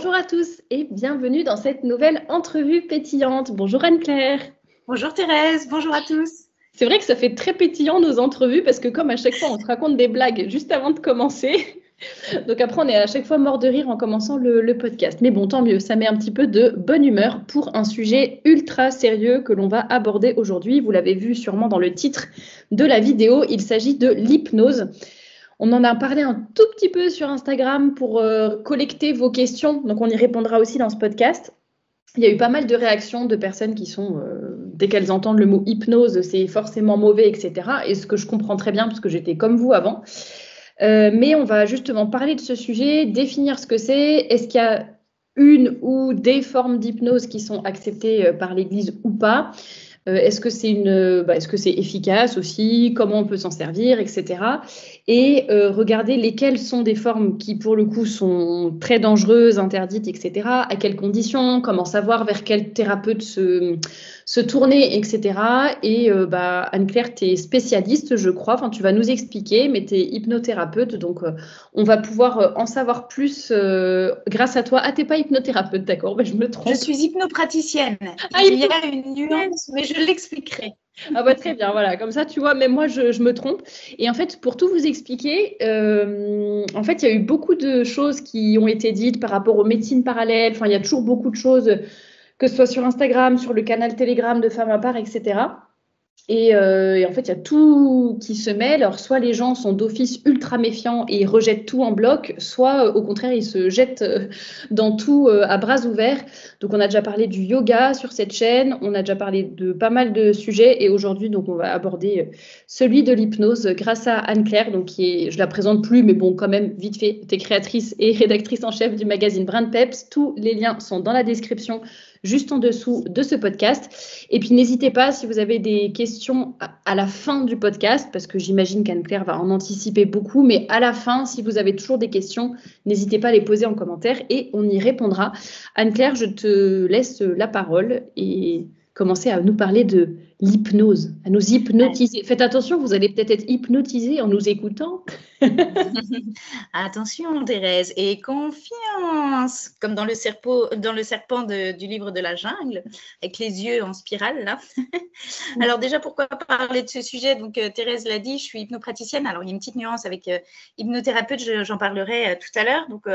Bonjour à tous et bienvenue dans cette nouvelle entrevue pétillante. Bonjour Anne-Claire. Bonjour Thérèse, bonjour à tous. C'est vrai que ça fait très pétillant nos entrevues parce que comme à chaque fois on se raconte des blagues juste avant de commencer, donc après on est à chaque fois mort de rire en commençant le podcast. Mais bon, tant mieux, ça met un petit peu de bonne humeur pour un sujet ultra sérieux que l'on va aborder aujourd'hui. Vous l'avez vu sûrement dans le titre de la vidéo, il s'agit de l'hypnose. On en a parlé un tout petit peu sur Instagram pour collecter vos questions, donc on y répondra aussi dans ce podcast. Il y a eu pas mal de réactions de personnes qui sont, dès qu'elles entendent le mot hypnose, c'est forcément mauvais, etc. Et ce que je comprends très bien, parce que j'étais comme vous avant. Mais on va justement parler de ce sujet, définir ce que c'est. Est-ce qu'il y a une ou des formes d'hypnose qui sont acceptées par l'Église ou pas? Est-ce que c'est efficace aussi? Comment on peut s'en servir, etc. Et regarder lesquelles sont des formes qui, pour le coup, sont très dangereuses, interdites, etc. À quelles conditions? Comment savoir vers quel thérapeute se tourner, etc. Et Anne-Claire, tu es spécialiste, je crois. Enfin, tu vas nous expliquer, mais tu es hypnothérapeute. Donc, on va pouvoir en savoir plus grâce à toi. Ah, tu n'es pas hypnothérapeute, d'accord? Je me trompe. Je suis hypnopraticienne. Il y a une nuance, mais je l'expliquerai. Ah bah très bien, voilà, comme ça tu vois, même moi je me trompe. Et en fait, pour tout vous expliquer, en fait, il y a eu beaucoup de choses qui ont été dites par rapport aux médecines parallèles. Enfin, il y a toujours beaucoup de choses, que ce soit sur Instagram, sur le canal Telegram de Femmes à part, etc. Et en fait, il y a tout qui se mêle. Alors, soit les gens sont d'office ultra méfiants et ils rejettent tout en bloc, soit au contraire, ils se jettent dans tout à bras ouverts. Donc, on a déjà parlé du yoga sur cette chaîne, on a déjà parlé de pas mal de sujets. Et aujourd'hui, donc, on va aborder celui de l'hypnose grâce à Anne-Claire, donc je la présente plus, mais bon, quand même, vite fait, tu es créatrice et rédactrice en chef du magazine Brand Peps. Tous les liens sont dans la description, juste en dessous de ce podcast. Et puis, n'hésitez pas, si vous avez des questions à la fin du podcast, parce que j'imagine qu'Anne-Claire va en anticiper beaucoup, mais à la fin, si vous avez toujours des questions, n'hésitez pas à les poser en commentaire et on y répondra. Anne-Claire, je te laisse la parole et commencer à nous parler de l'hypnose, à nous hypnotiser. Faites attention, vous allez peut-être être hypnotisé en nous écoutant. Attention Thérèse, et confiance, comme dans le serpent du livre de la jungle, avec les yeux en spirale là. Alors déjà, pourquoi parler de ce sujet? Donc Thérèse l'a dit, je suis hypnopraticienne. Alors il y a une petite nuance avec hypnothérapeute, j'en parlerai tout à l'heure. Donc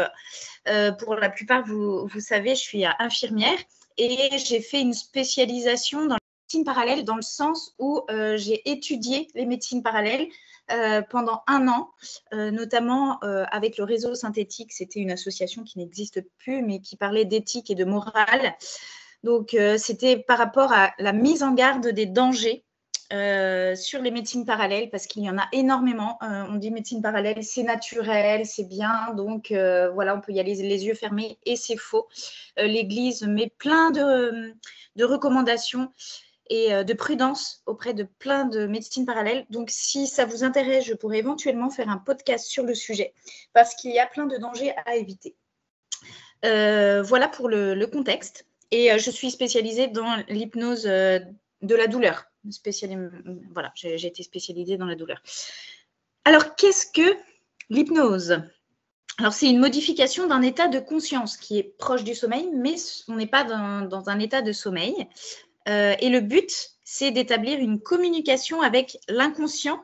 pour la plupart, vous savez, je suis infirmière et j'ai fait une spécialisation dans la médecine parallèle, dans le sens où j'ai étudié les médecines parallèles pendant 1 an, notamment avec le réseau synthétique. C'était une association qui n'existe plus, mais qui parlait d'éthique et de morale. Donc, c'était par rapport à la mise en garde des dangers sur les médecines parallèles, parce qu'il y en a énormément. On dit médecine parallèle, c'est naturel, c'est bien, donc voilà, on peut y aller les yeux fermés, et c'est faux. L'Église met plein de recommandations et de prudence auprès de plein de médecines parallèles. Donc, si ça vous intéresse, je pourrais éventuellement faire un podcast sur le sujet, parce qu'il y a plein de dangers à éviter. Voilà pour le contexte. Et je suis spécialisée dans l'hypnose de la douleur. Voilà, j'ai été spécialisée dans la douleur. Alors, qu'est-ce que l'hypnose? Alors, c'est une modification d'un état de conscience qui est proche du sommeil, mais on n'est pas dans un état de sommeil. Et le but, c'est d'établir une communication avec l'inconscient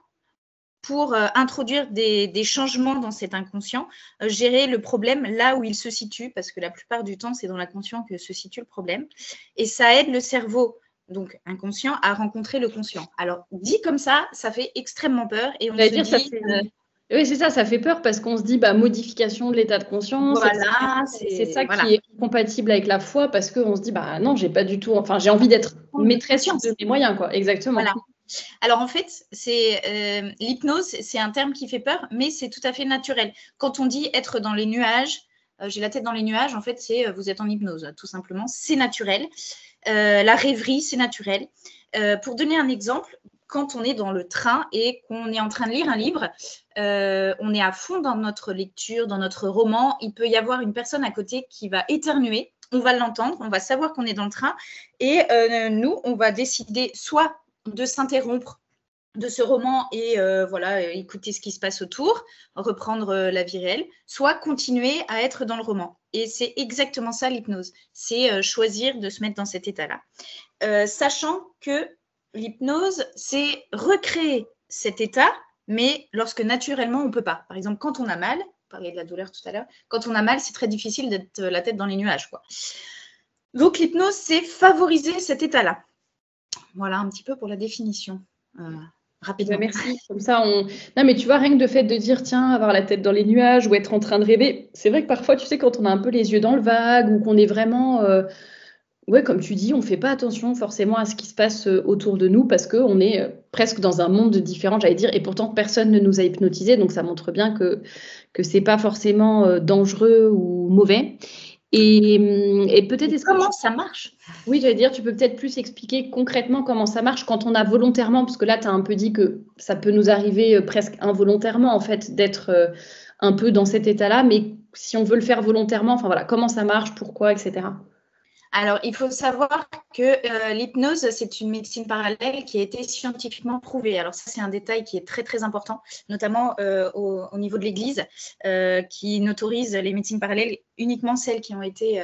pour introduire des changements dans cet inconscient, gérer le problème là où il se situe, parce que la plupart du temps, c'est dans l'inconscient que se situe le problème. Et ça aide le cerveau, donc inconscient, à rencontrer le conscient. Alors, dit comme ça fait extrêmement peur. Et on se dit... Oui, c'est ça, ça fait peur parce qu'on se dit modification de l'état de conscience. Voilà, c'est ça qui est compatible avec la foi, parce qu'on se dit non, j'ai pas du tout, enfin j'ai envie d'être maîtresse de mes moyens, quoi. Exactement. Voilà. Alors en fait, l'hypnose, c'est un terme qui fait peur, mais c'est tout à fait naturel. Quand on dit être dans les nuages, j'ai la tête dans les nuages, en fait, c'est vous êtes en hypnose, tout simplement. C'est naturel. La rêverie, c'est naturel. Pour donner un exemple, quand on est dans le train et qu'on est en train de lire un livre, on est à fond dans notre lecture, dans notre roman. Il peut y avoir une personne à côté qui va éternuer. On va l'entendre, on va savoir qu'on est dans le train et nous, on va décider soit de s'interrompre de ce roman et voilà, écouter ce qui se passe autour, reprendre la vie réelle, soit continuer à être dans le roman. Et c'est exactement ça l'hypnose, c'est choisir de se mettre dans cet état-là. Sachant que l'hypnose, c'est recréer cet état, mais lorsque naturellement on ne peut pas. Par exemple, quand on a mal, on parlait de la douleur tout à l'heure, quand on a mal, c'est très difficile d'être la tête dans les nuages, quoi. Donc l'hypnose, c'est favoriser cet état-là. Voilà un petit peu pour la définition. Rapidement. Merci. Comme ça, non, mais tu vois, rien que de fait de dire, tiens, avoir la tête dans les nuages ou être en train de rêver, c'est vrai que parfois, tu sais, quand on a un peu les yeux dans le vague ou qu'on est vraiment, ouais, comme tu dis, on ne fait pas attention forcément à ce qui se passe autour de nous parce qu'on est presque dans un monde différent, j'allais dire, et pourtant personne ne nous a hypnotisés, donc ça montre bien que ce n'est pas forcément dangereux ou mauvais. Et peut-être comment ça marche? Oui, j'allais dire, tu peux peut-être plus expliquer concrètement comment ça marche quand on a volontairement, parce que là, tu as un peu dit que ça peut nous arriver presque involontairement, en fait, d'être un peu dans cet état-là, mais si on veut le faire volontairement, enfin voilà, comment ça marche, pourquoi, etc. Alors, il faut savoir que l'hypnose, c'est une médecine parallèle qui a été scientifiquement prouvée. Alors ça, c'est un détail qui est très, très important, notamment au niveau de l'Église, qui n'autorise les médecines parallèles uniquement celles qui ont été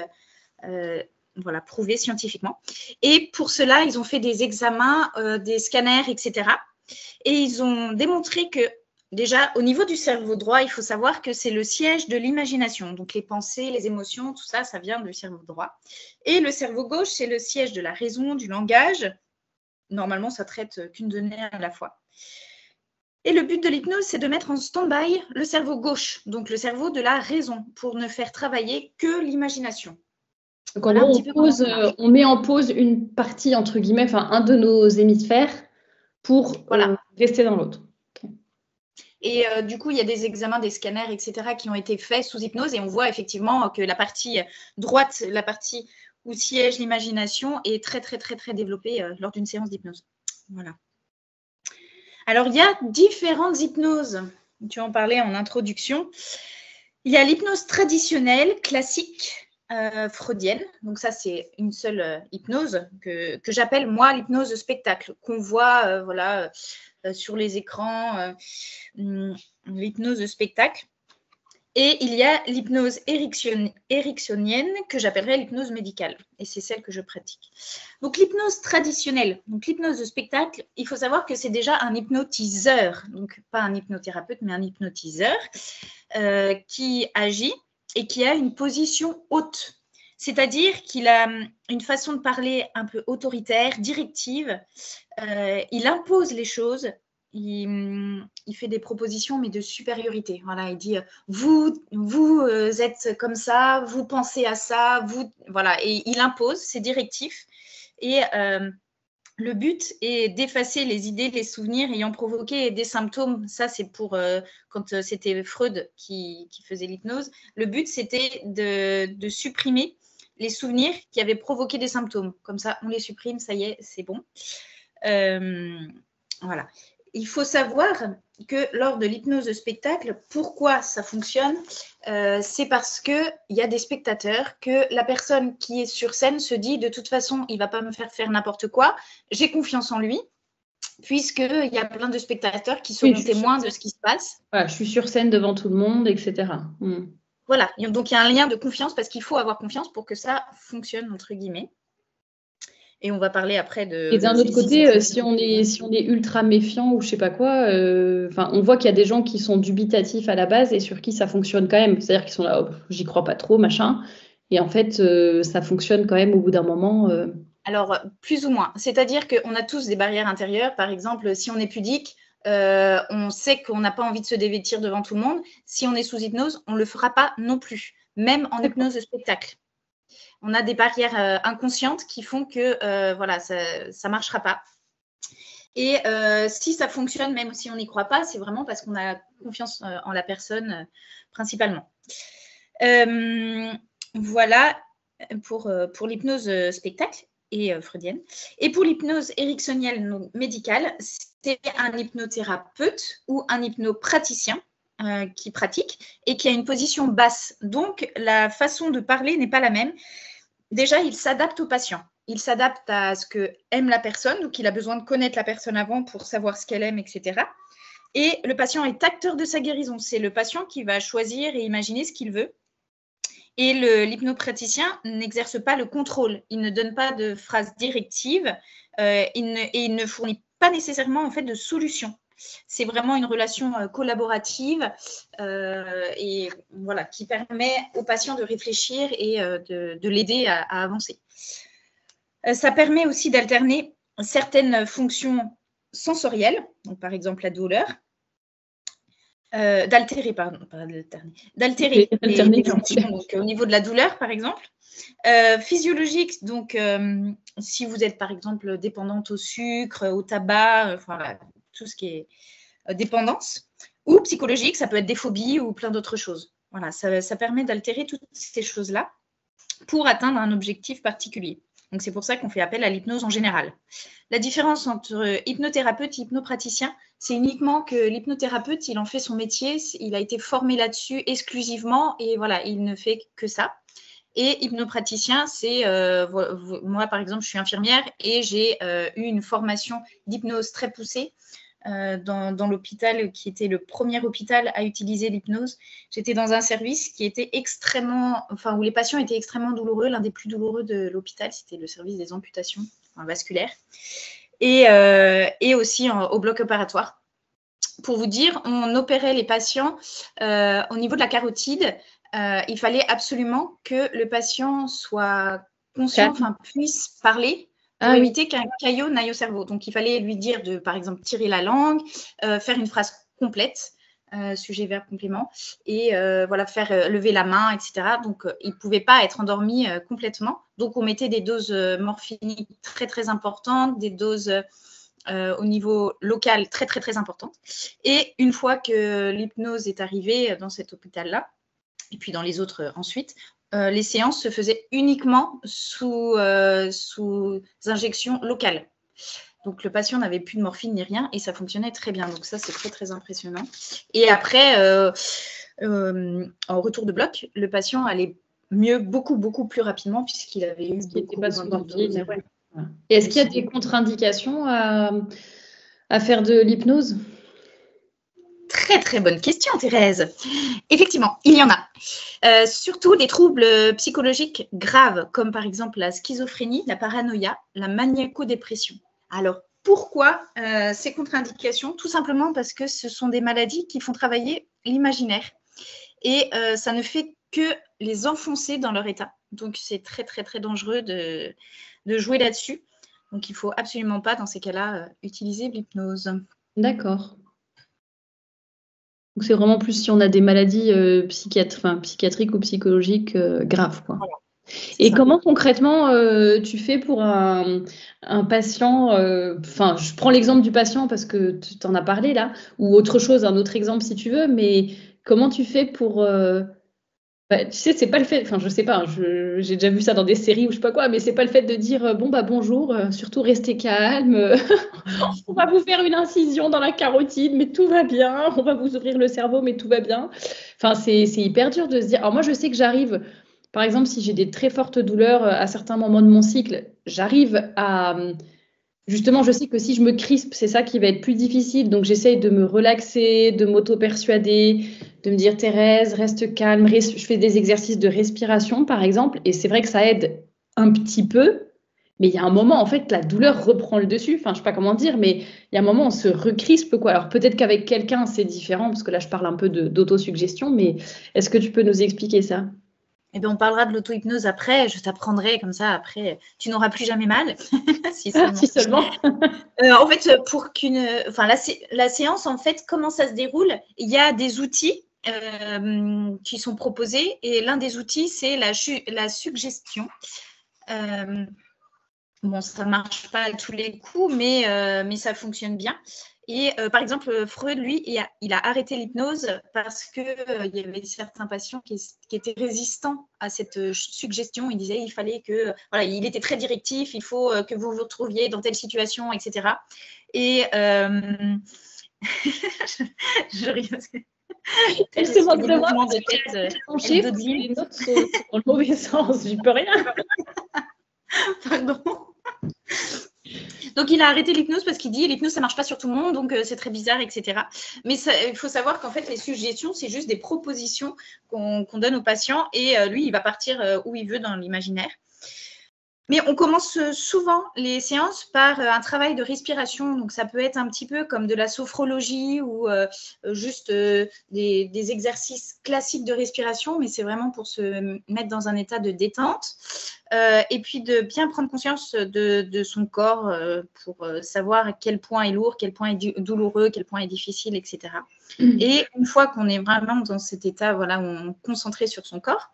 voilà, prouvées scientifiquement. Et pour cela, ils ont fait des examens, des scanners, etc. Et ils ont démontré que déjà, au niveau du cerveau droit, il faut savoir que c'est le siège de l'imagination. Donc, les pensées, les émotions, tout ça, ça vient du cerveau droit. Et le cerveau gauche, c'est le siège de la raison, du langage. Normalement, ça traite qu'une donnée à la fois. Et le but de l'hypnose, c'est de mettre en stand-by le cerveau gauche, donc le cerveau de la raison, pour ne faire travailler que l'imagination. Donc, en gros, on met en pause une partie, entre guillemets, enfin, un de nos hémisphères pour rester dans l'autre. Et du coup, il y a des examens, des scanners, etc., qui ont été faits sous hypnose et on voit effectivement que la partie droite, la partie où siège l'imagination, est très, très, très, très développée lors d'une séance d'hypnose. Voilà. Alors, il y a différentes hypnoses. Tu en parlais en introduction. Il y a l'hypnose traditionnelle, classique, freudienne. Donc ça, c'est une seule hypnose que j'appelle, moi, l'hypnose spectacle, qu'on voit, voilà, sur les écrans, l'hypnose spectacle. Et il y a l'hypnose ericksonienne que j'appellerais l'hypnose médicale. Et c'est celle que je pratique. Donc l'hypnose traditionnelle, donc l'hypnose de spectacle, il faut savoir que c'est déjà un hypnotiseur. Donc pas un hypnothérapeute, mais un hypnotiseur qui agit et qui a une position haute. C'est-à-dire qu'il a une façon de parler un peu autoritaire, directive. Il impose les choses. Il fait des propositions, mais de supériorité. Voilà, il dit vous êtes comme ça, vous pensez à ça, vous voilà, et il impose ses directifs. Et le but est d'effacer les idées, les souvenirs ayant provoqué des symptômes. Ça, c'est pour quand c'était Freud qui faisait l'hypnose. Le but, c'était de supprimer les souvenirs qui avaient provoqué des symptômes. Comme ça, on les supprime, ça y est, c'est bon. Voilà. Il faut savoir que lors de l'hypnose de spectacle, pourquoi ça fonctionne, c'est parce qu'il y a des spectateurs, que la personne qui est sur scène se dit de toute façon, il ne va pas me faire n'importe quoi, j'ai confiance en lui, puisqu'il y a plein de spectateurs qui seront témoins de ce qui se passe. Voilà, je suis sur scène devant tout le monde, etc. Voilà, donc il y a un lien de confiance parce qu'il faut avoir confiance pour que ça fonctionne, entre guillemets. Et on va parler après de… Et d'un autre côté, si on est ultra méfiant ou je sais pas quoi, on voit qu'il y a des gens qui sont dubitatifs à la base et sur qui ça fonctionne quand même. C'est-à-dire qu'ils sont là, oh, j'y crois pas trop, machin. Et en fait, ça fonctionne quand même au bout d'un moment. Alors, plus ou moins. C'est-à-dire qu'on a tous des barrières intérieures. Par exemple, si on est pudique, on sait qu'on n'a pas envie de se dévêtir devant tout le monde. Si on est sous hypnose, on ne le fera pas non plus, même en hypnose de spectacle. On a des barrières inconscientes qui font que voilà, ça ne marchera pas. Et si ça fonctionne, même si on n'y croit pas, c'est vraiment parce qu'on a confiance en la personne principalement. Voilà pour l'hypnose spectacle et freudienne. Et pour l'hypnose ericksonienne médicale, c'est un hypnothérapeute ou un hypnopraticien qui pratique et qui a une position basse. Donc, la façon de parler n'est pas la même. Déjà, il s'adapte au patient. il s'adapte à ce que aime la personne, donc il a besoin de connaître la personne avant pour savoir ce qu'elle aime, etc. Et le patient est acteur de sa guérison. C'est le patient qui va choisir et imaginer ce qu'il veut. Et l'hypnopraticien n'exerce pas le contrôle. Il ne donne pas de phrases directives et il ne fournit pas nécessairement en fait, de solutions. C'est vraiment une relation collaborative et voilà, qui permet au patient de réfléchir et de l'aider à avancer. Ça permet aussi d'alterner certaines fonctions sensorielles, donc par exemple la douleur, d'altérer les fonctions donc, au niveau de la douleur, par exemple. Physiologique, donc si vous êtes par exemple dépendante au sucre, au tabac, voilà, tout ce qui est dépendance, ou psychologique, ça peut être des phobies ou plein d'autres choses. Voilà, ça permet d'altérer toutes ces choses-là pour atteindre un objectif particulier. Donc, c'est pour ça qu'on fait appel à l'hypnose en général. La différence entre hypnothérapeute et hypnopraticien, c'est uniquement que l'hypnothérapeute, il en fait son métier, il a été formé là-dessus exclusivement et voilà, il ne fait que ça. Et hypnopraticien, c'est moi, par exemple, je suis infirmière et j'ai eu une formation d'hypnose très poussée dans l'hôpital qui était le premier hôpital à utiliser l'hypnose. J'étais dans un service qui était où les patients étaient extrêmement douloureux. L'un des plus douloureux de l'hôpital, c'était le service des amputations vasculaires et aussi au bloc opératoire. Pour vous dire, on opérait les patients au niveau de la carotide. Il fallait absolument que le patient soit conscient, puisse parler pour éviter qu'un caillot n'aille au cerveau. Donc, il fallait lui dire de, par exemple, tirer la langue, faire une phrase complète, sujet, verbe, complément, et voilà, faire lever la main, etc. Donc, il ne pouvait pas être endormi complètement. Donc, on mettait des doses morphiniques très, très importantes, des doses au niveau local très, très, très importantes. Et une fois que l'hypnose est arrivée dans cet hôpital-là, et puis dans les autres ensuite, les séances se faisaient uniquement sous injection locale. Donc, le patient n'avait plus de morphine ni rien et ça fonctionnait très bien. Donc, ça, c'est très, très impressionnant. Et après, en retour de bloc, le patient allait mieux beaucoup, beaucoup plus rapidement puisqu'il avait eu beaucoup de morphine. Ouais. Et est-ce qu'il y a des contre-indications à faire de l'hypnose ? Très, très bonne question, Thérèse. Effectivement, il y en a. Surtout des troubles psychologiques graves, comme par exemple la schizophrénie, la paranoïa, la maniaco-dépression. Alors, pourquoi ces contre-indications ? Tout simplement parce que ce sont des maladies qui font travailler l'imaginaire. Et ça ne fait que les enfoncer dans leur état. Donc, c'est très, très, très dangereux de jouer là-dessus. Donc, il ne faut absolument pas, dans ces cas-là, utiliser l'hypnose. D'accord. Donc, c'est vraiment plus si on a des maladies psychiatriques ou psychologiques graves, quoi. Voilà. Et comment concrètement tu fais pour un patient, je prends l'exemple du patient parce que tu t'en as parlé là, ou autre chose, un autre exemple si tu veux, mais comment tu fais pour... tu sais, c'est pas le fait, je sais pas, j'ai déjà vu ça dans des séries ou je sais pas quoi, mais c'est pas le fait de dire bonjour, surtout restez calme, on va vous faire une incision dans la carotide, mais tout va bien, on va vous ouvrir le cerveau, mais tout va bien. Enfin, c'est hyper dur de se dire. Alors moi, je sais que j'arrive, par exemple, si j'ai des très fortes douleurs à certains moments de mon cycle, j'arrive à... Justement, je sais que si je me crispe, c'est ça qui va être plus difficile. Donc, j'essaye de me relaxer, de m'auto-persuader, de me dire Thérèse, reste calme. Je fais des exercices de respiration, par exemple. Et c'est vrai que ça aide un petit peu. Mais il y a un moment, en fait, la douleur reprend le dessus. Enfin, je ne sais pas comment dire, mais il y a un moment, on se recrispe, quoi. Alors, peut-être qu'avec quelqu'un, c'est différent, parce que là, je parle un peu d'autosuggestion. Mais est-ce que tu peux nous expliquer ça ? Eh bien, on parlera de l'auto-hypnose après. Je t'apprendrai comme ça. Après, tu n'auras plus jamais mal. Si seulement. En fait, la séance, en fait, comment ça se déroule ? Il y a des outils qui sont proposés. Et l'un des outils, c'est la suggestion. Bon, ça ne marche pas à tous les coups, mais ça fonctionne bien. Et par exemple, Freud, lui, il a arrêté l'hypnose parce qu'il y avait certains patients qui étaient résistants à cette suggestion. Il disait il fallait que... Voilà, il était très directif, il faut que vous vous retrouviez dans telle situation, etc. Et je ris parce que... Elle se moque de moi. Les notes sont dans le mauvais sens, j'y peux rien. Pardon. Donc, il a arrêté l'hypnose parce qu'il dit l'hypnose, ça ne marche pas sur tout le monde, donc c'est très bizarre, etc. Mais il faut savoir qu'en fait, les suggestions, c'est juste des propositions qu'on donne aux patients et lui, il va partir où il veut dans l'imaginaire. Mais on commence souvent les séances par un travail de respiration. Donc, ça peut être un petit peu comme de la sophrologie ou juste des exercices classiques de respiration, mais c'est vraiment pour se mettre dans un état de détente. Et puis, de bien prendre conscience de son corps pour savoir à quel point est lourd, quel point est douloureux, quel point est difficile, etc. Et une fois qu'on est vraiment dans cet état, voilà, où on est concentré sur son corps,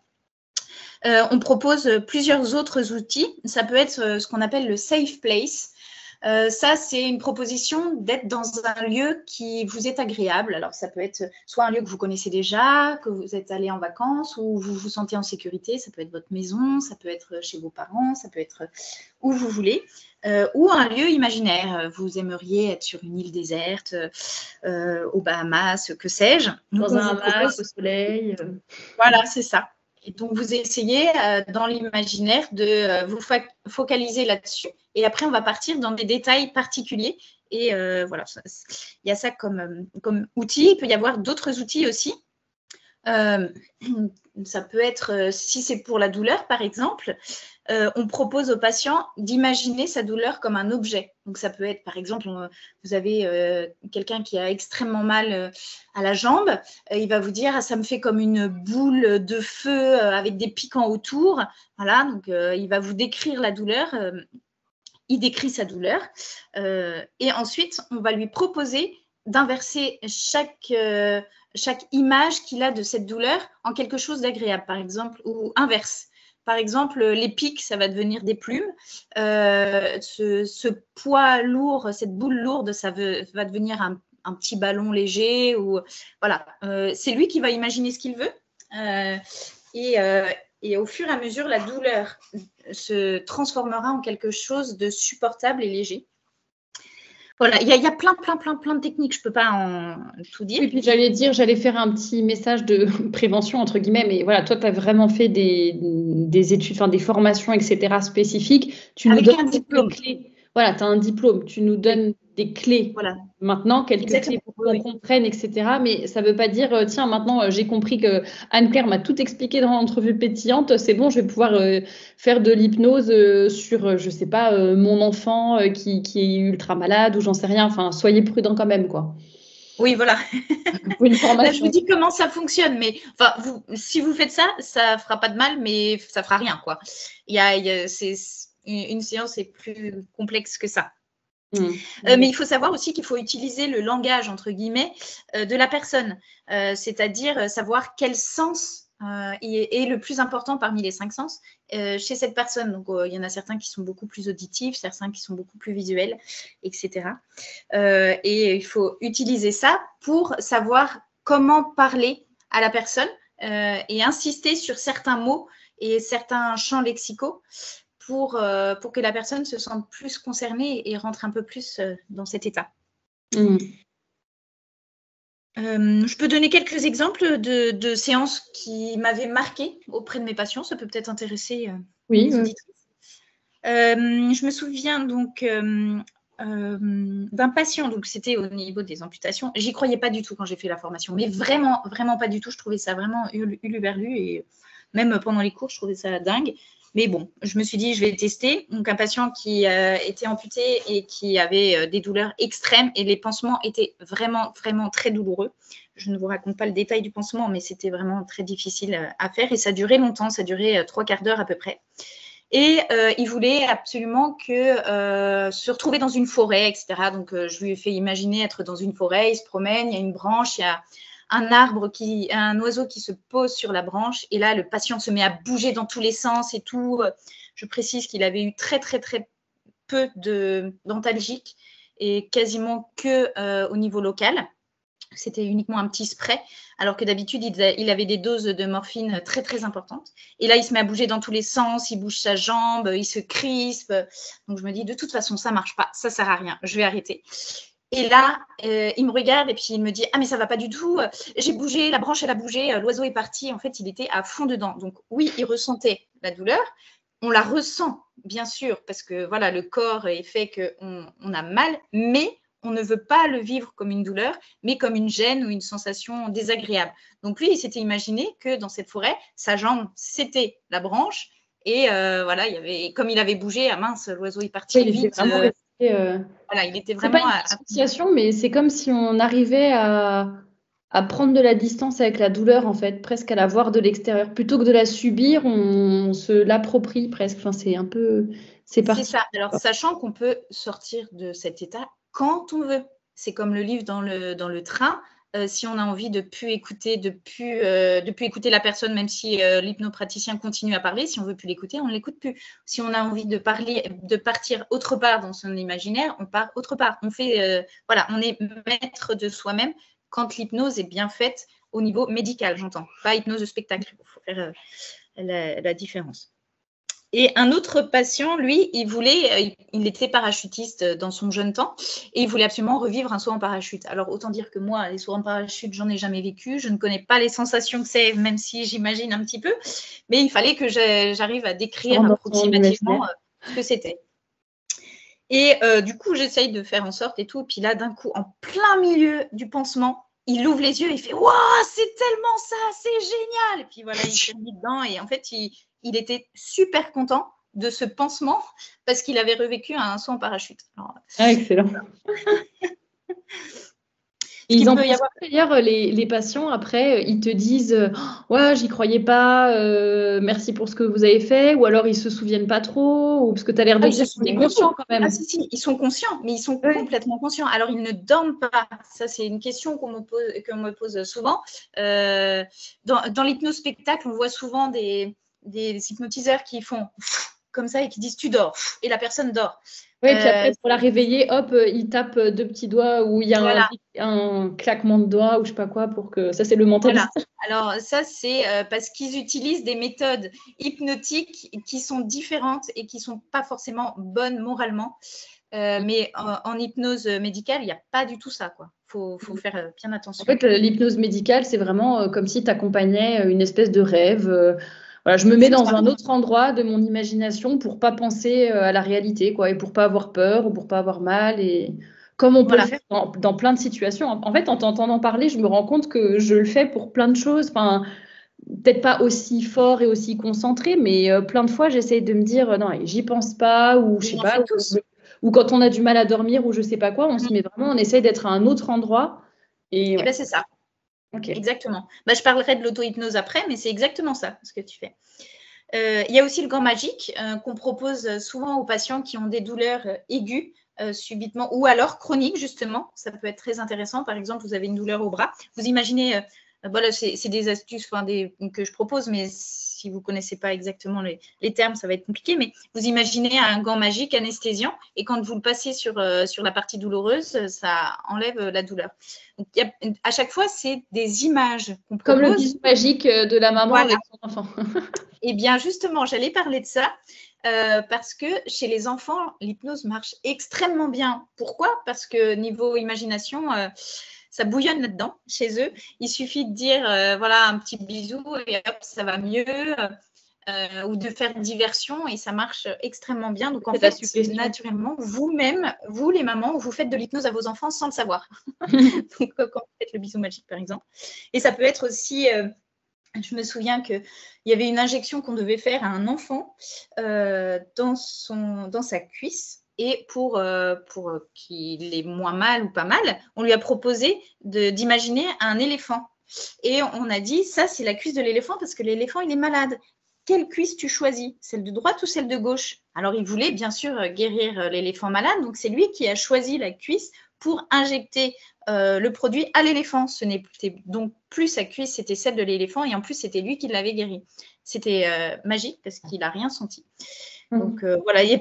on propose plusieurs autres outils. Ça peut être ce qu'on appelle le safe place. Ça, c'est une proposition d'être dans un lieu qui vous est agréable. Alors, ça peut être soit un lieu que vous connaissez déjà, que vous êtes allé en vacances, où vous vous sentez en sécurité. Ça peut être votre maison, ça peut être chez vos parents, ça peut être où vous voulez. Ou un lieu imaginaire. Vous aimeriez être sur une île déserte, aux Bahamas, que sais-je. Dans un hamac, au soleil. Voilà, c'est ça. Et donc, vous essayez dans l'imaginaire de vous focaliser là-dessus. Et après, on va partir dans des détails particuliers. Et voilà, il y a ça comme outil. Il peut y avoir d'autres outils aussi. Ça peut être, si c'est pour la douleur, par exemple, on propose au patient d'imaginer sa douleur comme un objet. Donc, ça peut être, par exemple, vous avez quelqu'un qui a extrêmement mal à la jambe. Il va vous dire, ah, ça me fait comme une boule de feu avec des piquants autour. Voilà, donc il va vous décrire la douleur. Il décrit sa douleur. Et ensuite, on va lui proposer d'inverser chaque image qu'il a de cette douleur en quelque chose d'agréable, par exemple, ou inverse. Par exemple, les pics, ça va devenir des plumes. Ce poids lourd, cette boule lourde, ça va devenir un petit ballon léger. Ou, voilà. C'est lui qui va imaginer ce qu'il veut. Et au fur et à mesure, la douleur se transformera en quelque chose de supportable et léger. Voilà, il y a plein de techniques, je ne peux pas en tout dire. Et puis j'allais faire un petit message de prévention, entre guillemets, mais voilà, toi, tu as vraiment fait des études, enfin des formations, etc. spécifiques. Tu Avec nous donnes un diplôme. des clés. Voilà, tu as un diplôme, tu nous donnes des clés. Voilà. Maintenant, quelques clés pour qu'on comprenne, etc. Mais ça ne veut pas dire, tiens, maintenant, j'ai compris que Anne-Claire m'a tout expliqué dans l'entrevue pétillante, c'est bon, je vais pouvoir faire de l'hypnose sur, je ne sais pas, mon enfant qui est ultra malade ou j'en sais rien. Enfin, soyez prudents quand même, quoi. Oui, voilà. Une formation. Là, je vous dis comment ça fonctionne, mais enfin, si vous faites ça, ça ne fera pas de mal, mais ça ne fera rien, quoi. Une séance est plus complexe que ça. Mais il faut savoir aussi qu'il faut utiliser le langage, entre guillemets, de la personne, c'est-à-dire savoir quel sens est le plus important parmi les 5 sens chez cette personne. Donc, il y en a certains qui sont beaucoup plus auditifs, certains qui sont beaucoup plus visuels, etc. Et il faut utiliser ça pour savoir comment parler à la personne et insister sur certains mots et certains champs lexicaux pour que la personne se sente plus concernée et rentre un peu plus dans cet état. Je peux donner quelques exemples de séances qui m'avaient marqué auprès de mes patients. Ça peut peut-être intéresser les auditrices. Je me souviens donc d'un patient, donc c'était au niveau des amputations. J'y croyais pas du tout quand j'ai fait la formation, mais vraiment, vraiment pas du tout. Je trouvais ça vraiment uluberlu et même pendant les cours, je trouvais ça dingue. Mais bon, je me suis dit, je vais tester. Donc, un patient qui était amputé et qui avait des douleurs extrêmes et les pansements étaient vraiment, vraiment très douloureux. Je ne vous raconte pas le détail du pansement, mais c'était vraiment très difficile à faire et ça durait longtemps. Ça durait 3/4 d'heure à peu près. Et il voulait absolument se retrouver dans une forêt, etc. Donc, je lui ai fait imaginer être dans une forêt. Il se promène, il y a une branche, il y a un oiseau qui se pose sur la branche et là, le patient se met à bouger dans tous les sens et tout. Je précise qu'il avait eu très, très, très peu d'antalgiques et quasiment que au niveau local. C'était uniquement un petit spray, alors que d'habitude, il avait des doses de morphine très, très importantes. Et là, il se met à bouger dans tous les sens, il bouge sa jambe, il se crispe. Donc, je me dis, de toute façon, ça ne marche pas, ça ne sert à rien, je vais arrêter. Et là, il me regarde et puis il me dit « Ah, mais ça ne va pas du tout, j'ai bougé, la branche, elle a bougé, l'oiseau est parti. » En fait, il était à fond dedans. Donc oui, il ressentait la douleur. On la ressent bien sûr, parce que voilà, le corps est fait qu'on a mal, mais on ne veut pas le vivre comme une douleur, mais comme une gêne ou une sensation désagréable. Donc lui, il s'était imaginé que dans cette forêt, sa jambe, c'était la branche. Et voilà, comme il avait bougé, mince, l'oiseau est parti il vite. était vraiment resté, voilà, il était c'est vraiment pas une dissociation, mais c'est comme si on arrivait à prendre de la distance avec la douleur, en fait, presque à la voir de l'extérieur. Plutôt que de la subir, on se l'approprie presque. Enfin, c'est un peu... C'est C'est parti. ça. Alors, sachant qu'on peut sortir de cet état quand on veut. C'est comme le livre dans le train. Si on a envie de plus écouter, de plus écouter la personne, même si l'hypnopraticien continue à parler, si on veut plus l'écouter, on ne l'écoute plus. Si on a envie de partir autre part dans son imaginaire, on part autre part. On est maître de soi-même quand l'hypnose est bien faite au niveau médical, j'entends. Pas hypnose de spectacle. Il faut faire la différence. Et un autre patient, lui, il était parachutiste dans son jeune temps et il voulait absolument revivre un saut en parachute. Alors, autant dire que moi, les sauts en parachute, j'en ai jamais vécu. Je ne connais pas les sensations que c'est, même si j'imagine un petit peu. Mais il fallait que j'arrive à décrire approximativement ce que c'était. Et du coup, j'essaye de faire en sorte et tout. Puis là, d'un coup, en plein milieu du pansement, il ouvre les yeux et il fait « Waouh, c'est tellement ça, c'est génial !» Et puis voilà, il s'est mis dedans et en fait, il était super content de ce pansement parce qu'il avait revécu un saut en parachute. Alors, excellent. Ils en pensent d'ailleurs, les patients, après, ils te disent ouais, j'y croyais pas, merci pour ce que vous avez fait, ou alors ils se souviennent pas trop, ou parce que tu as l'air de dire qu'ils sont conscients quand même. Ah si, ils sont conscients, mais ils sont complètement conscients. Alors, ils ne dorment pas. Ça, c'est une question qu'on me pose souvent. Dans l'hypnospectacle, on voit souvent des hypnotiseurs qui font comme ça et qui disent tu dors, et la personne dort. Oui, puis après, pour la réveiller, hop, il tape deux petits doigts où il y a un claquement de doigts ou je sais pas quoi pour que... Ça, c'est le mentaliste. Voilà. Alors, ça, c'est parce qu'ils utilisent des méthodes hypnotiques qui sont différentes et qui ne sont pas forcément bonnes moralement. Mais en hypnose médicale, il n'y a pas du tout ça, quoi. Faut faire bien attention. En fait, l'hypnose médicale, c'est vraiment comme si tu accompagnais une espèce de rêve. Voilà, je me mets dans un autre endroit de mon imagination pour pas penser à la réalité, quoi, et pour pas avoir peur ou pour pas avoir mal, et comme on peut le faire dans plein de situations. En fait, en t'entendant parler, je me rends compte que je le fais pour plein de choses. Enfin, peut-être pas aussi fort et aussi concentré, mais plein de fois, j'essaie de me dire non, j'y pense pas, ou je sais pas, ou quand on a du mal à dormir ou je sais pas quoi, on se met vraiment, on essaye d'être à un autre endroit. Et ben, c'est ça. Okay. Exactement. Bah, je parlerai de l'auto-hypnose après, mais c'est exactement ça ce que tu fais. Il y a aussi le gant magique qu'on propose souvent aux patients qui ont des douleurs aiguës subitement ou alors chroniques, justement. Ça peut être très intéressant. Par exemple, vous avez une douleur au bras. Vous imaginez, voilà, c'est des astuces que je propose, mais si vous ne connaissez pas exactement les termes, ça va être compliqué. Mais vous imaginez un gant magique anesthésiant et quand vous le passez sur la partie douloureuse, ça enlève la douleur. Donc, à chaque fois, c'est des images qu'on propose. Comme le bisou magique de la maman avec son enfant. Eh bien, justement, j'allais parler de ça parce que chez les enfants, l'hypnose marche extrêmement bien. Pourquoi? Parce que niveau imagination, ça bouillonne là-dedans, chez eux. Il suffit de dire, voilà, un petit bisou et hop, ça va mieux. Ou de faire diversion et ça marche extrêmement bien. Donc, en fait, naturellement, vous-même, vous, les mamans, vous faites de l'hypnose à vos enfants sans le savoir. Donc, quand vous faites le bisou magique, par exemple. Et ça peut être aussi... je me souviens qu'il y avait une injection qu'on devait faire à un enfant dans sa cuisse. Et pour qu'il ait moins mal ou pas mal, on lui a proposé d'imaginer un éléphant. Et on a dit, ça, c'est la cuisse de l'éléphant parce que l'éléphant, il est malade. Quelle cuisse tu choisis? Celle de droite ou celle de gauche? Alors, il voulait bien sûr guérir l'éléphant malade. Donc, c'est lui qui a choisi la cuisse pour injecter le produit à l'éléphant. Ce n'était donc plus sa cuisse, c'était celle de l'éléphant. Et en plus, c'était lui qui l'avait guéri. C'était magique parce qu'il n'a rien senti. Donc, voilà, il y a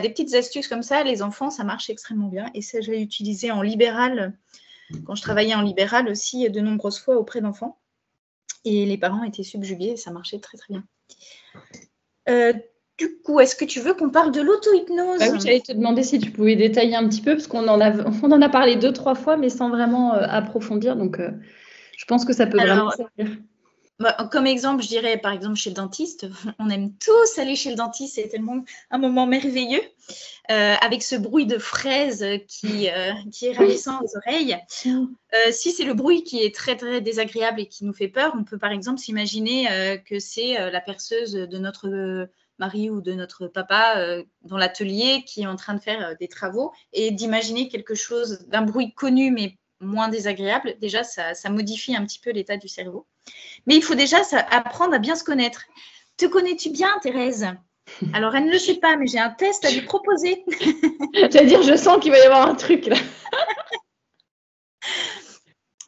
des petites astuces comme ça. Les enfants, ça marche extrêmement bien. Et ça, je l'ai utilisé en libéral, quand je travaillais en libéral aussi, de nombreuses fois auprès d'enfants. Et les parents étaient subjugués et ça marchait très, très bien. Du coup, est-ce que tu veux qu'on parle de l'auto-hypnose? Oui, j'allais te demander si tu pouvais détailler un petit peu, parce qu'on en a parlé 2-3 fois, mais sans vraiment approfondir. Donc, je pense que ça peut vraiment servir. Comme exemple, je dirais par exemple chez le dentiste. On aime tous aller chez le dentiste, c'est tellement un moment merveilleux avec ce bruit de fraises qui est ravissant aux oreilles. Si c'est le bruit qui est très très désagréable et qui nous fait peur, on peut par exemple s'imaginer que c'est la perceuse de notre mari ou de notre papa dans l'atelier qui est en train de faire des travaux, et d'imaginer quelque chose d'un bruit connu mais moins désagréable. Déjà, ça modifie un petit peu l'état du cerveau. Mais il faut déjà apprendre à bien se connaître. Te connais-tu bien, Thérèse? Alors, elle ne le sait pas, mais j'ai un test à lui proposer. C'est-à-dire, je sens qu'il va y avoir un truc là.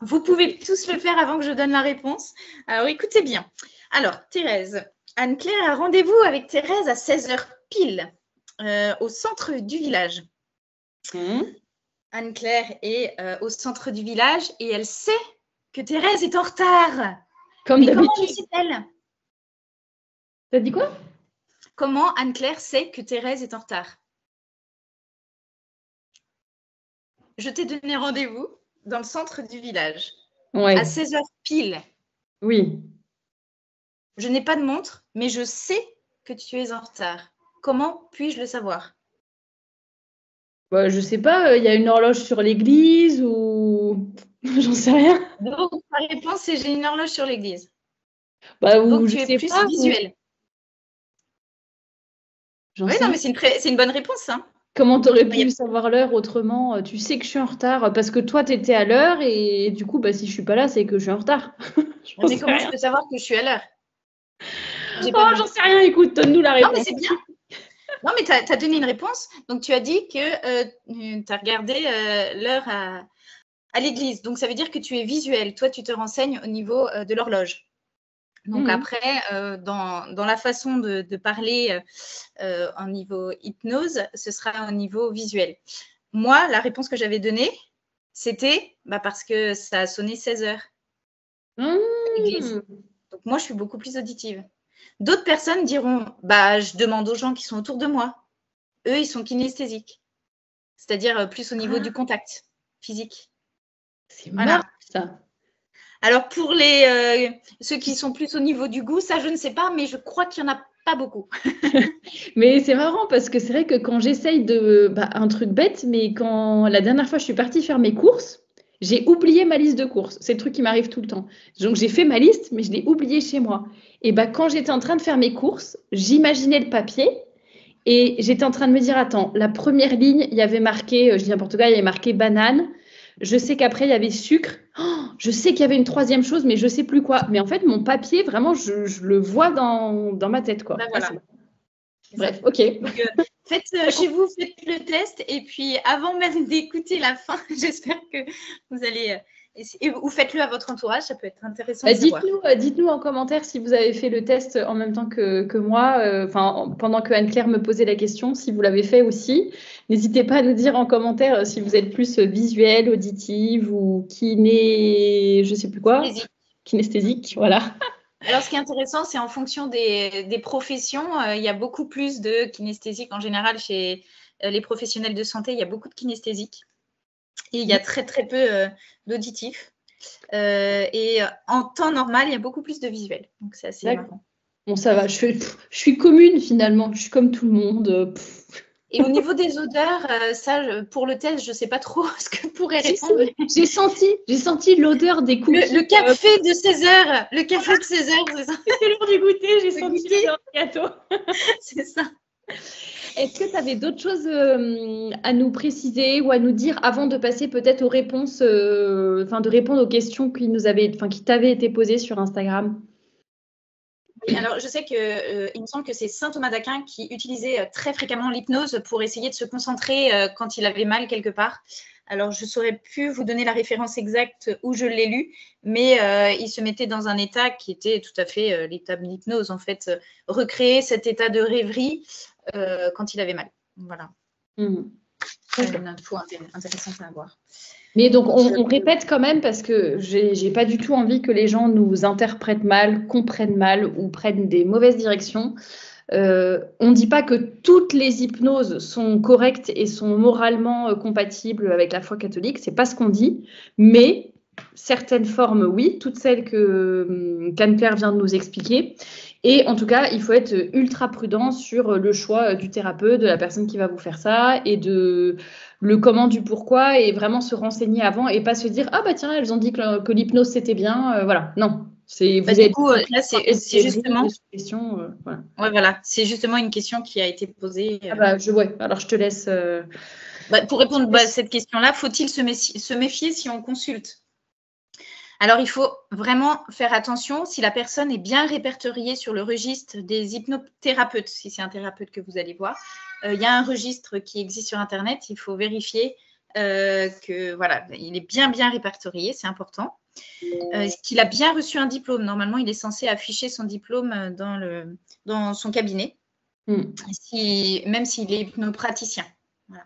Vous pouvez tous le faire avant que je donne la réponse. Alors, écoutez bien. Alors, Thérèse, Anne-Claire a rendez-vous avec Thérèse à 16h pile au centre du village. Anne-Claire est au centre du village et elle sait que Thérèse est en retard. Comme Mais comment d'habitude. le sait-elle? T'as dit quoi? Comment Anne-Claire sait que Thérèse est en retard? Je t'ai donné rendez-vous dans le centre du village à 16h pile. Oui. Je n'ai pas de montre, mais je sais que tu es en retard. Comment puis-je le savoir? Je sais pas, il y a une horloge sur l'église ou j'en sais rien. Donc, ta réponse, c'est j'ai une horloge sur l'église. Ou donc, je tu es sais plus pas, visuel. Oui, non, mais c'est une bonne réponse. Hein. Comment tu aurais pu savoir l'heure autrement? Tu sais que je suis en retard parce que toi, tu étais à l'heure et du coup, si je suis pas là, c'est que je suis en retard. Mais comment je peux savoir que je suis à l'heure? J'en sais rien, écoute, donne-nous la réponse. Non, mais c'est bien. Non, mais tu as donné une réponse. Donc, tu as dit que tu as regardé l'heure à l'église. Donc, ça veut dire que tu es visuel. Toi, tu te renseignes au niveau de l'horloge. Donc, après, dans la façon de parler en niveau hypnose, ce sera au niveau visuel. Moi, la réponse que j'avais donnée, c'était parce que ça a sonné 16 heures à l'église. Donc, moi, je suis beaucoup plus auditive. D'autres personnes diront, je demande aux gens qui sont autour de moi. Eux, ils sont kinesthésiques. C'est-à-dire plus au niveau du contact physique. C'est marrant, ça. Alors, pour ceux qui sont plus au niveau du goût, ça, je ne sais pas, mais je crois qu'il n'y en a pas beaucoup. Mais c'est marrant parce que c'est vrai que quand j'essaye de... un truc bête, mais quand la dernière fois, je suis partie faire mes courses, j'ai oublié ma liste de courses. C'est le truc qui m'arrive tout le temps. Donc, j'ai fait ma liste, mais je l'ai oubliée chez moi. Et quand j'étais en train de faire mes courses, j'imaginais le papier et j'étais en train de me dire, attends, la première ligne, il y avait marqué, je dis n'importe quoi, il y avait marqué banane. Je sais qu'après, il y avait sucre. Je sais qu'il y avait une troisième chose, mais je ne sais plus quoi. Mais en fait, mon papier, vraiment, je le vois dans ma tête, quoi. Voilà. Bref, ok. Donc, chez vous, faites le test. Et puis, avant même d'écouter la fin, j'espère que vous allez... ou faites-le à votre entourage, ça peut être intéressant de savoir. Dites-nous en commentaire si vous avez fait le test en même temps que moi, pendant que Anne-Claire me posait la question, si vous l'avez fait aussi. N'hésitez pas à nous dire en commentaire si vous êtes plus visuel, auditive ou je sais plus quoi, kinesthésique, voilà. Alors, ce qui est intéressant, c'est en fonction des professions, il y a beaucoup plus de kinesthésiques en général chez les professionnels de santé. Il y a beaucoup de kinesthésiques et il y a très, très peu d'auditifs. Et en temps normal, il y a beaucoup plus de visuels. Donc, c'est assez marrant. Bon, ça va. Je suis commune finalement. Je suis comme tout le monde. Et au niveau des odeurs, pour le test, je ne sais pas trop ce que pourrait répondre. J'ai senti l'odeur des cookies. Le café de 16 heures. Le café de 16 heures, c'est ça. C'était l'heure du goûter, j'ai senti l'odeur du gâteau. C'est ça. Est-ce que tu avais d'autres choses à nous préciser ou à nous dire avant de passer peut-être aux réponses, de répondre aux questions qui t'avaient été posées sur Instagram? Alors, je sais il me semble que c'est saint Thomas d'Aquin qui utilisait très fréquemment l'hypnose pour essayer de se concentrer quand il avait mal quelque part. Alors, je ne saurais plus vous donner la référence exacte où je l'ai lu, mais il se mettait dans un état qui était tout à fait l'état de l'hypnose, en fait, recréer cet état de rêverie quand il avait mal. Voilà. C'est une info intéressante à avoir. Mais donc, on répète quand même parce que j'ai pas du tout envie que les gens nous interprètent mal, comprennent mal ou prennent des mauvaises directions. On ne dit pas que toutes les hypnoses sont correctes et sont moralement compatibles avec la foi catholique. C'est pas ce qu'on dit. Mais certaines formes, oui, toutes celles que qu'Anne-Claire vient de nous expliquer. Et en tout cas, il faut être ultra prudent sur le choix du thérapeute, de la personne qui va vous faire ça, et de le comment, du pourquoi, et vraiment se renseigner avant et pas se dire ah bah tiens, elles ont dit que l'hypnose c'était bien, voilà. Non, c'est vous du coup, là c'est justement voilà. Ouais, voilà, c'est justement une question qui a été posée. Ah bah alors je te laisse. Pour répondre à cette question-là, faut-il se méfier si on consulte? Alors, il faut vraiment faire attention si la personne est bien répertoriée sur le registre des hypnothérapeutes, si c'est un thérapeute que vous allez voir. Il y a un registre qui existe sur Internet, il faut vérifier que voilà, il est bien répertorié, c'est important. Qu'il a bien reçu un diplôme. Normalement, il est censé afficher son diplôme dans son cabinet, même s'il est hypnopraticien. Voilà.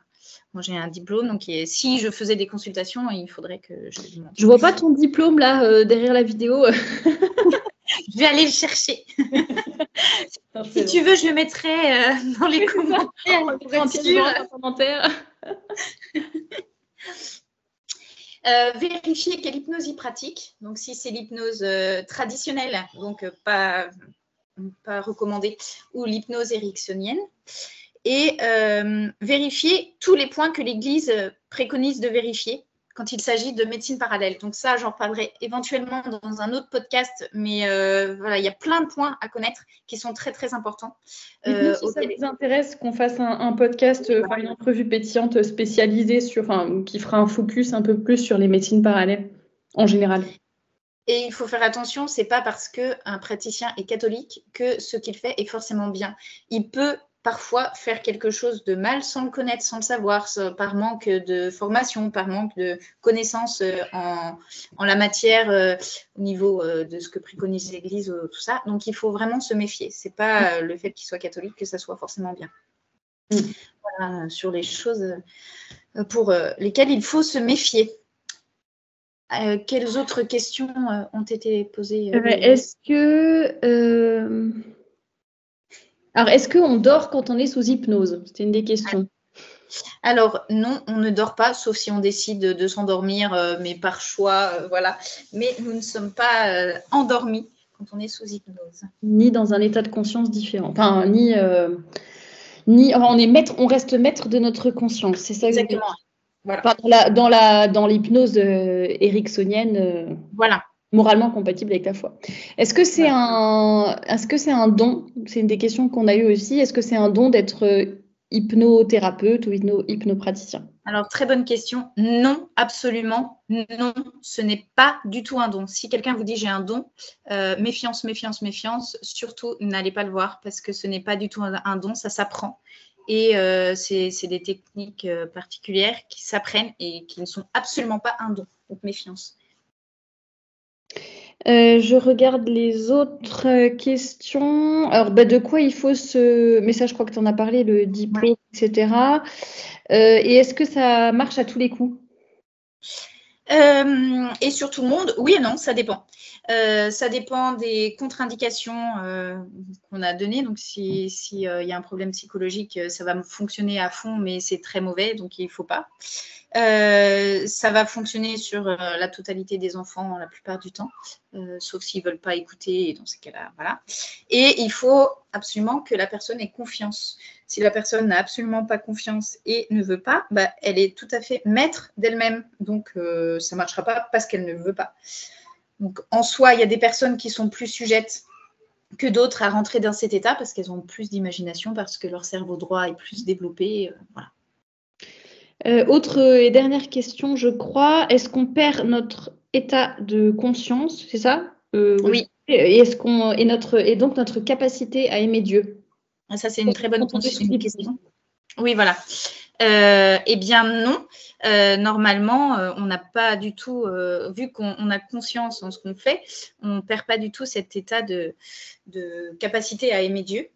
Moi, j'ai un diplôme, donc si je faisais des consultations, il faudrait que je le montre. Je vois pas ton diplôme là derrière la vidéo. Je vais aller le chercher. Si tu veux, je le mettrai dans les commentaires. Vérifier quelle hypnose il pratique. Donc, si c'est l'hypnose traditionnelle, donc pas recommandée, ou l'hypnose ericksonienne. Et vérifier tous les points que l'Église préconise de vérifier quand il s'agit de médecine parallèle. Donc ça, j'en parlerai éventuellement dans un autre podcast, mais voilà, il y a plein de points à connaître qui sont très, très importants. Si ça vous intéresse qu'on fasse un podcast, une entrevue pétillante spécialisée qui fera un focus un peu plus sur les médecines parallèles en général. Et il faut faire attention, c'est pas parce qu'un praticien est catholique que ce qu'il fait est forcément bien. Il peut parfois faire quelque chose de mal sans le connaître, sans le savoir, par manque de formation, par manque de connaissances en la matière au niveau de ce que préconise l'Église, tout ça. Donc, il faut vraiment se méfier. C'est pas le fait qu'il soit catholique que ça soit forcément bien. Voilà, sur les choses pour lesquelles il faut se méfier. Quelles autres questions ont été posées Est-ce qu'on dort quand on est sous hypnose? C'était une des questions. Alors, non, on ne dort pas, sauf si on décide de s'endormir, mais par choix, voilà. Mais nous ne sommes pas endormis quand on est sous hypnose. Ni dans un état de conscience différent. Enfin, on reste maître de notre conscience. C'est ça. Exactement. Voilà. Dans l'hypnose ericksonienne, voilà. Moralement compatible avec la foi. Est-ce que c'est un don? C'est une des questions qu'on a eues aussi. Est-ce que c'est un don d'être hypnothérapeute ou hypnopraticien? Alors, très bonne question. Non, absolument. Non, ce n'est pas du tout un don. Si quelqu'un vous dit j'ai un don, méfiance. Surtout, n'allez pas le voir parce que ce n'est pas du tout un don, ça s'apprend. Et c'est des techniques particulières qui s'apprennent et qui ne sont absolument pas un don. Donc, méfiance. Je regarde les autres questions. Alors, de quoi il faut mais ça, je crois que tu en as parlé, le diplôme, etc. Et est-ce que ça marche à tous les coups? Et sur tout le monde, oui et non, ça dépend. Ça dépend des contre-indications qu'on a données. Donc, si y a un problème psychologique, ça va fonctionner à fond, mais c'est très mauvais, donc il ne faut pas. Ça va fonctionner sur la totalité des enfants la plupart du temps, sauf s'ils ne veulent pas écouter, et dans ces cas-là, voilà. Et il faut absolument que la personne ait confiance. Si la personne n'a absolument pas confiance et ne veut pas, elle est tout à fait maître d'elle-même. Donc, ça ne marchera pas parce qu'elle ne veut pas. Donc, en soi, il y a des personnes qui sont plus sujettes que d'autres à rentrer dans cet état parce qu'elles ont plus d'imagination, parce que leur cerveau droit est plus développé. Voilà. Autre et dernière question, je crois. Est-ce qu'on perd notre état de conscience? C'est ça? Oui. Et donc notre capacité à aimer Dieu? Ça, c'est une très bonne question. Oui, voilà. Eh bien, non. Normalement, on n'a pas du tout, vu qu'on a conscience en ce qu'on fait, on ne perd pas du tout cet état de capacité à aimer Dieu.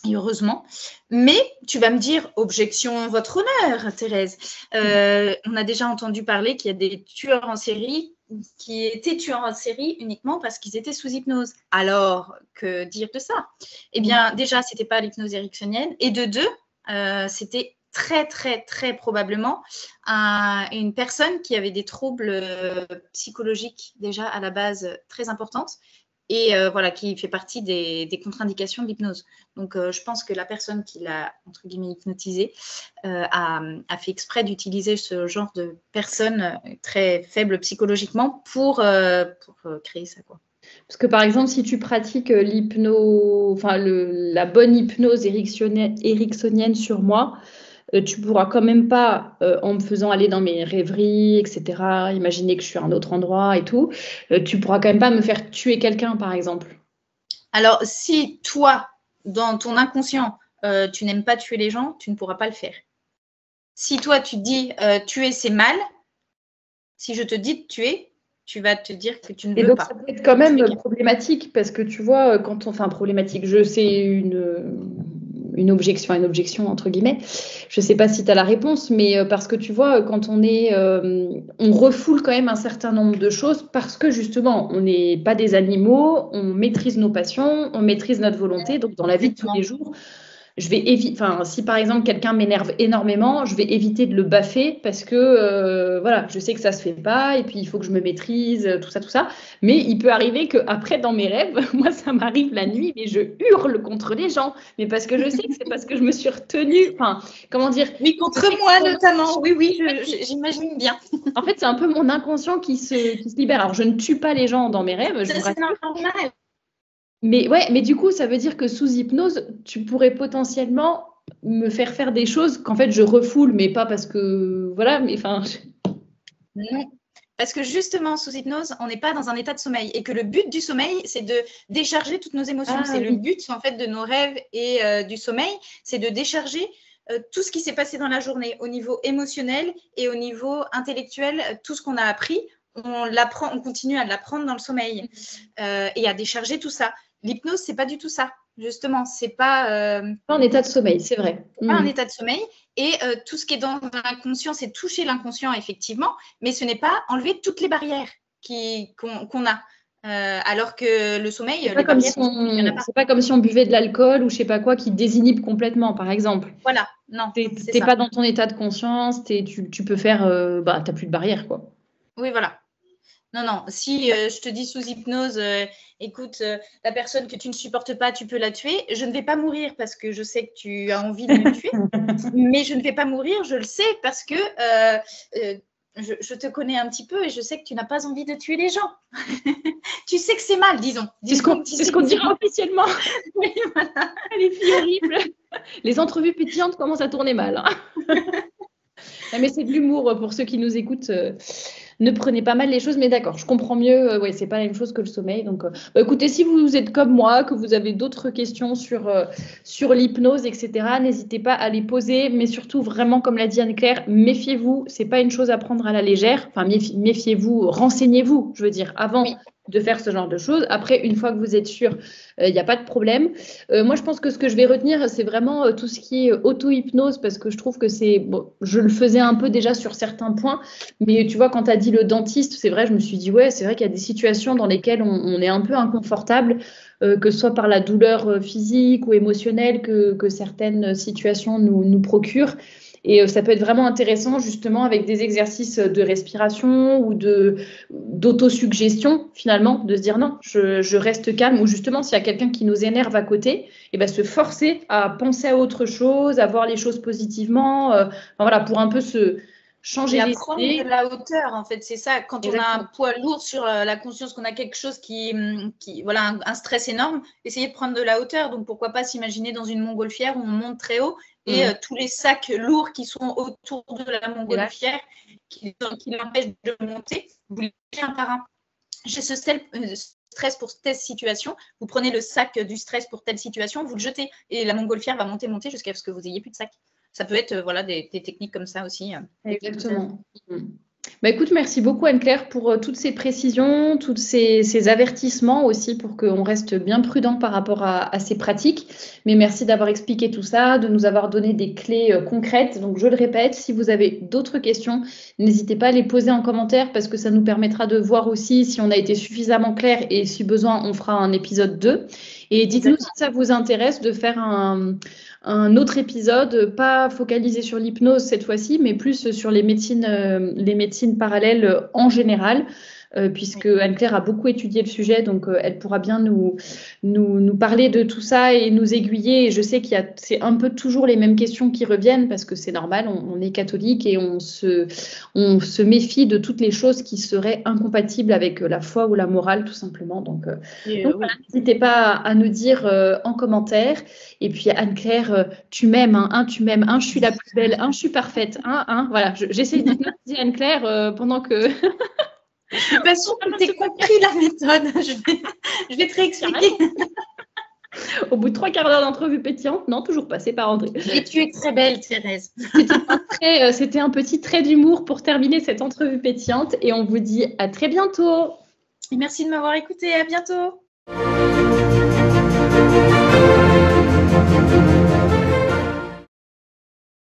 Et heureusement. Mais tu vas me dire, objection, votre honneur, Thérèse. On a déjà entendu parler qu'il y a des tueurs en série qui étaient tueurs en série uniquement parce qu'ils étaient sous hypnose. Alors, que dire de ça? Eh bien, déjà, ce n'était pas l'hypnose ericksonienne. Et de deux, c'était très, très, très probablement une personne qui avait des troubles psychologiques déjà à la base très importantes et voilà, qui fait partie des contre-indications de l'hypnose. Donc, je pense que la personne qui l'a, entre guillemets, hypnotisé a fait exprès d'utiliser ce genre de personnes très faibles psychologiquement pour créer ça, quoi. Parce que par exemple, si tu pratiques la bonne hypnose ericksonienne sur moi, tu pourras quand même pas, en me faisant aller dans mes rêveries, etc., imaginer que je suis à un autre endroit et tout, tu pourras quand même pas me faire tuer quelqu'un, par exemple. Alors, si toi, dans ton inconscient, tu n'aimes pas tuer les gens, tu ne pourras pas le faire. Si toi, tu te dis tuer, c'est mal, si je te dis de tuer, tu vas te dire que tu ne veux donc, pas. ça peut être quand même problématique parce que tu vois, problématique, c'est une objection entre guillemets. Je ne sais pas si tu as la réponse, mais parce que tu vois, quand on refoule quand même un certain nombre de choses parce que justement, on n'est pas des animaux, on maîtrise nos passions, on maîtrise notre volonté. Donc, dans la vie de tous les jours, je vais éviter, si par exemple quelqu'un m'énerve énormément, je vais éviter de le baffer parce que voilà, je sais que ça se fait pas et puis il faut que je me maîtrise, tout ça. Mais il peut arriver qu'après dans mes rêves, moi ça m'arrive la nuit, mais je hurle contre les gens, mais parce que je sais que c'est parce que je me suis retenue. Comment dire? Oui, contre moi notamment. Oui, j'imagine bien. En fait, c'est un peu mon inconscient qui se libère. Alors je ne tue pas les gens dans mes rêves, je vous rassure. C'est normal. Mais du coup, ça veut dire que sous hypnose, tu pourrais potentiellement me faire des choses qu'en fait je refoule, mais pas parce que voilà, mais enfin. Non. Parce que justement, sous hypnose, on n'est pas dans un état de sommeil et que le but du sommeil, c'est de décharger toutes nos émotions. C'est le but en fait de nos rêves et du sommeil, c'est de décharger tout ce qui s'est passé dans la journée au niveau émotionnel et au niveau intellectuel, tout ce qu'on a appris, on continue à l'apprendre dans le sommeil et à décharger tout ça. L'hypnose, c'est pas du tout ça. Justement, c'est pas en état de sommeil, c'est vrai. Pas un état de sommeil. Et tout ce qui est dans l'inconscient, c'est toucher l'inconscient, effectivement, mais ce n'est pas enlever toutes les barrières qu'on a. Alors que le sommeil, c'est pas comme si on buvait de l'alcool ou je sais pas quoi qui désinhibe complètement, par exemple. Voilà, non. T'es pas dans ton état de conscience, tu peux faire, t'as plus de barrière, quoi. Oui, voilà. Non. Si je te dis sous hypnose, écoute, la personne que tu ne supportes pas, tu peux la tuer. Je ne vais pas mourir parce que je sais que tu as envie de me tuer, mais je ne vais pas mourir, je le sais, parce que je te connais un petit peu et je sais que tu n'as pas envie de tuer les gens. Tu sais que c'est mal, disons. C'est ce qu'on dira officiellement. Oui, voilà. Les filles horribles. Les entrevues pétillantes commencent à tourner mal. Mais c'est de l'humour pour ceux qui nous écoutent. Ne prenez pas mal les choses, mais d'accord, je comprends mieux. C'est pas la même chose que le sommeil. Donc, écoutez, si vous êtes comme moi, que vous avez d'autres questions sur l'hypnose, etc., n'hésitez pas à les poser. Mais surtout, vraiment, comme l'a dit Anne-Claire, méfiez-vous. C'est pas une chose à prendre à la légère. Enfin, méfiez-vous, renseignez-vous, je veux dire, avant. Oui. De faire ce genre de choses. Après, une fois que vous êtes sûr, il n'y a pas de problème. Moi, je pense que ce que je vais retenir, c'est vraiment tout ce qui est auto-hypnose parce que je trouve que je le faisais un peu déjà sur certains points. Mais tu vois, quand tu as dit le dentiste, c'est vrai, je me suis dit, ouais, c'est vrai qu'il y a des situations dans lesquelles on est un peu inconfortable, que ce soit par la douleur physique ou émotionnelle que certaines situations nous procurent. Et ça peut être vraiment intéressant justement avec des exercices de respiration ou d'autosuggestion finalement, de se dire non, je reste calme, ou justement s'il y a quelqu'un qui nous énerve à côté, et ben, se forcer à penser à autre chose, à voir les choses positivement, voilà, pour un peu se changer et les prendre idées. de la hauteur, en fait, c'est ça. Quand Exactement. on a un poids lourd sur la conscience, qu'on a quelque chose qui voilà, un stress énorme, essayer de prendre de la hauteur. Donc, pourquoi pas s'imaginer dans une montgolfière où on monte très haut et tous les sacs lourds qui sont autour de la montgolfière qui l'empêchent de monter, vous les lâchez un par un. J'ai ce stress pour telle situation, vous prenez le sac du stress pour telle situation, vous le jetez et la montgolfière va monter jusqu'à ce que vous n'ayez plus de sac. Ça peut être voilà, des techniques comme ça aussi. Exactement. Bah écoute, merci beaucoup Anne-Claire pour toutes ces précisions, tous ces avertissements aussi pour qu'on reste bien prudent par rapport à ces pratiques. Mais merci d'avoir expliqué tout ça, de nous avoir donné des clés concrètes. Donc je le répète, si vous avez d'autres questions, n'hésitez pas à les poser en commentaire parce que ça nous permettra de voir aussi si on a été suffisamment clair et si besoin, on fera un épisode 2. Et dites-nous si ça vous intéresse de faire un autre épisode, pas focalisé sur l'hypnose cette fois-ci, mais plus sur les médecines parallèles en général. Puisque Anne-Claire a beaucoup étudié le sujet, donc elle pourra bien nous parler de tout ça et nous aiguiller. Et je sais c'est un peu toujours les mêmes questions qui reviennent parce que c'est normal, on est catholique et on se méfie de toutes les choses qui seraient incompatibles avec la foi ou la morale, tout simplement. Donc voilà, n'hésitez pas à nous dire en commentaire. Et puis Anne-Claire, tu m'aimes, tu m'aimes, je suis la plus belle, je suis parfaite, voilà, j'essaie d'hypnotiser Anne-Claire pendant que... Je suis pas sûre que tu aies compris la méthode. Je vais te réexpliquer. Au bout de 3/4 d'heure d'entrevue pétillante, non, toujours pas, c'est pas rentré. Et tu es très belle, Thérèse. C'était un petit trait d'humour pour terminer cette entrevue pétillante et on vous dit à très bientôt. Et merci de m'avoir écoutée. À bientôt.